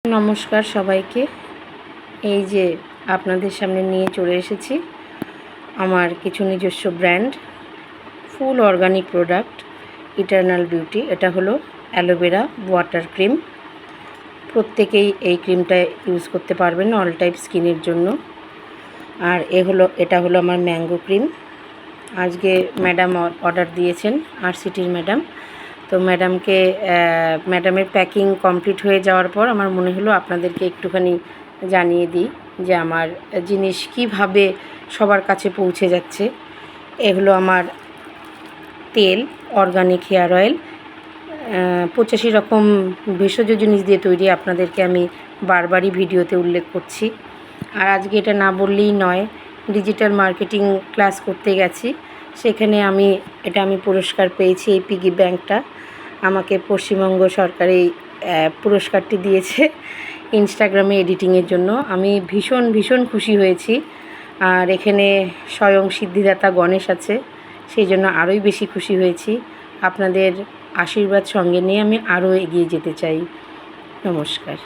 নমস্কার সবাইকে। এই যে আপনাদের সামনে নিয়ে চলে এসেছি আমার কিছু নিজস্ব ব্র্যান্ড ফুল অর্গানিক প্রোডাক্ট ইটারনাল বিউটি। এটা হলো অ্যালোভেরা ওয়াটার ক্রিম। প্রত্যেকেই এই ক্রিমটা ইউজ করতে পারবেন অল টাইপ স্কিনের জন্য। আর এটা হলো আমার ম্যাঙ্গো ক্রিম। আজকে ম্যাডাম অর্ডার দিয়েছেন RCTর ম্যাডাম। তো ম্যাডামের প্যাকিং কমপ্লিট হয়ে যাওয়ার পর আমার মনে হলো আপনাদেরকে একটুখানি জানিয়ে দিই যে আমার জিনিস কিভাবে সবার কাছে পৌঁছে যাচ্ছে। এগুলো আমার তেল, অর্গানিক হেয়ার অয়েল, 85 রকম ভেষজ জিনিস দিয়ে তৈরি। আপনাদেরকে আমি বারবারই ভিডিওতে উল্লেখ করছি। আর আজকে এটা না বললেই নয়, ডিজিটাল মার্কেটিং ক্লাস করতে গেছি, সেখানে আমি পুরস্কার পেয়েছি। এই পিগি ব্যাংকটা আমাকে পশ্চিমবঙ্গ সরকার এই পুরস্কারটি দিয়েছে ইনস্টাগ্রামে এডিটিংয়ের জন্য। আমি ভীষণ খুশি হয়েছি। আর এখানে স্বয়ং সিদ্ধিদাতা গণেশ আছে, সেই জন্য আরোই বেশি খুশি হয়েছি। আপনাদের আশীর্বাদ সঙ্গে নিয়ে আমি আরও এগিয়ে যেতে চাই। নমস্কার।